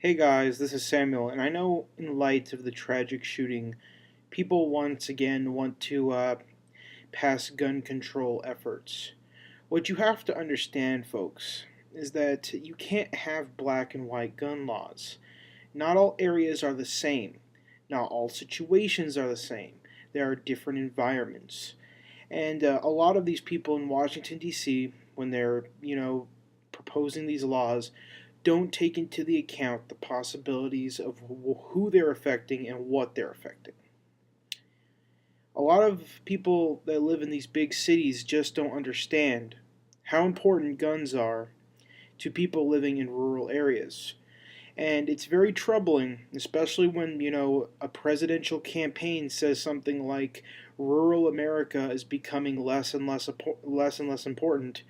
Hey guys, this is Samuel, and I know in light of the tragic shooting, people once again want to pass gun control efforts. What you have to understand, folks, is that you can't have black and white gun laws. Not all areas are the same. Not all situations are the same. There are different environments. And a lot of these people in Washington, D.C., when they're, proposing these laws, don't take into the account the possibilities of who they're affecting and what they're affecting. A lot of people that live in these big cities just don't understand how important guns are to people living in rural areas. And it's very troubling, especially when, a presidential campaign says something like rural America is becoming less and less important,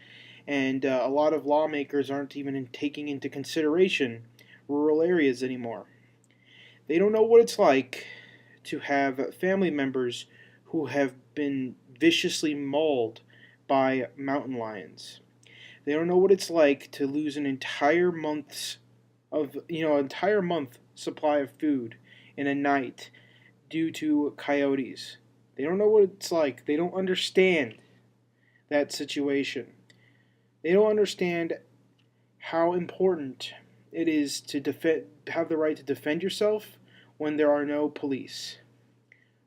and a lot of lawmakers aren't even taking into consideration rural areas anymore. They don't know what it's like to have family members who have been viciously mauled by mountain lions. They don't know what it's like to lose an entire month supply of food in a night due to coyotes. They don't know what it's like. They don't understand that situation. They don't understand how important it is to have the right to defend yourself when there are no police.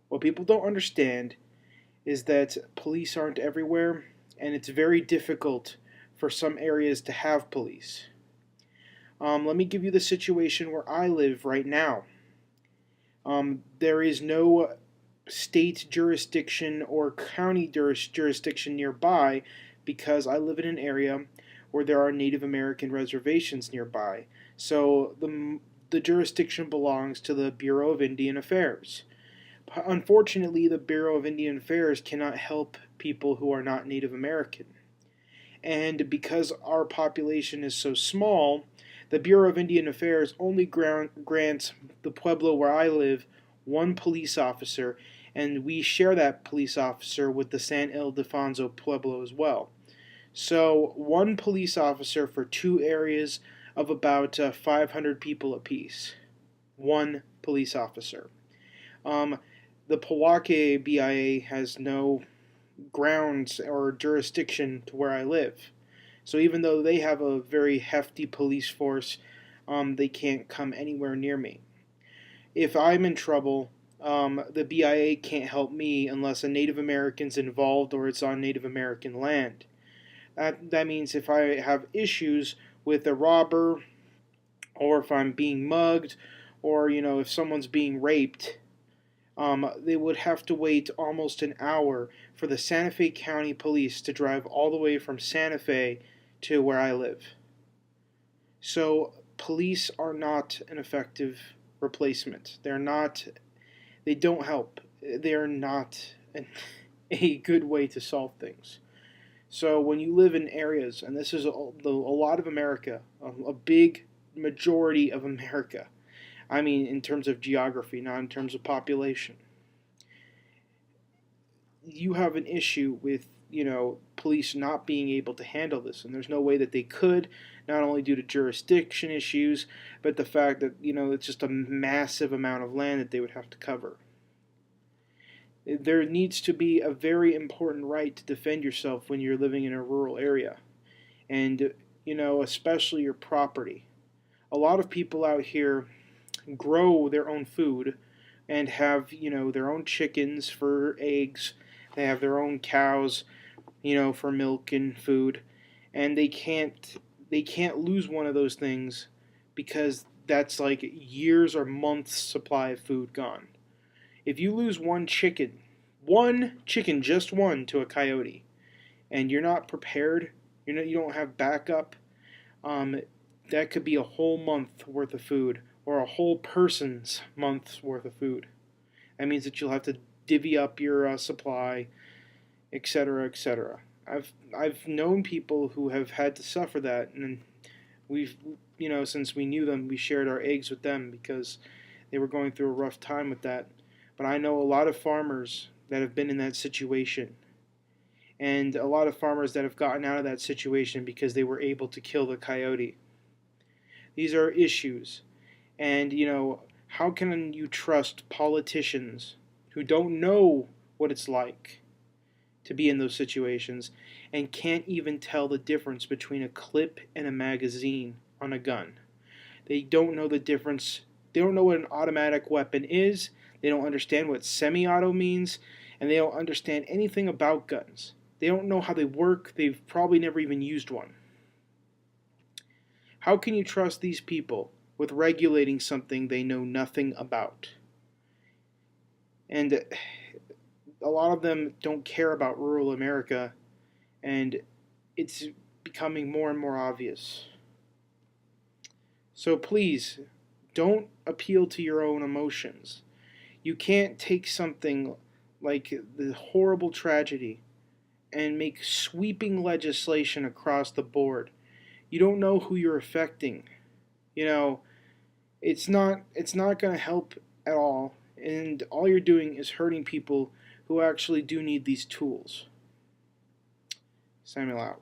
What people don't understand is that police aren't everywhere, and it's very difficult for some areas to have police. Let me give you the situation where I live right now. There is no state jurisdiction or county jurisdiction nearby because I live in an area where there are Native American reservations nearby. So the jurisdiction belongs to the Bureau of Indian Affairs. Unfortunately, the Bureau of Indian Affairs cannot help people who are not Native American. And because our population is so small, the Bureau of Indian Affairs only grants the Pueblo where I live one police officer, and we share that police officer with the San Ildefonso Pueblo as well. So, one police officer for two areas of about 500 people apiece. One police officer. Um, the Powake BIA has no grounds or jurisdiction to where I live. So even though they have a very hefty police force, they can't come anywhere near me. If I'm in trouble, the BIA can't help me unless a Native American's involved or it's on Native American land. That means if I have issues with a robber, or if I'm being mugged, or if someone's being raped, they would have to wait almost an hour for the Santa Fe County Police to drive all the way from Santa Fe to where I live. So police are not an effective replacement. They don't help. They're not a good way to solve things. So when you live in areas, and this is a lot of America, a big majority of America, I mean in terms of geography, not in terms of population, you have an issue with police not being able to handle this, and there's no way that they could, not only due to jurisdiction issues, but the fact that it's just a massive amount of land that they would have to cover. There needs to be a very important right to defend yourself when you're living in a rural area, and especially your property. A lot of people out here grow their own food and have their own chickens for eggs. They have their own cows, for milk and food, and they can't lose one of those things because that's like years or months supply of food gone. If you lose one chicken, just one, to a coyote, and you're not prepared, you don't have backup, um, that could be a whole month worth of food or a whole person's month's worth of food. That means that you'll have to divvy up your supply, etc., etc. I've known people who have had to suffer that, and we've since we knew them, we shared our eggs with them because they were going through a rough time with that. But I know a lot of farmers that have been in that situation, and a lot of farmers that have gotten out of that situation because they were able to kill the coyote. These are issues, And, how can you trust politicians who don't know what it's like to be in those situations and can't even tell the difference between a clip and a magazine on a gun? They don't know the difference. They don't know what an automatic weapon is. They don't understand what semi auto means. And they don't understand anything about guns. They don't know how they work. They've probably never even used one. How can you trust these people with regulating something they know nothing about? And a lot of them don't care about rural America, and it's becoming more and more obvious. So please, don't appeal to your own emotions. You can't take something like the horrible tragedy and make sweeping legislation across the board. You don't know who you're affecting. You know, it's not going to help at all, and all you're doing is hurting people who actually do need these tools. Samuel out.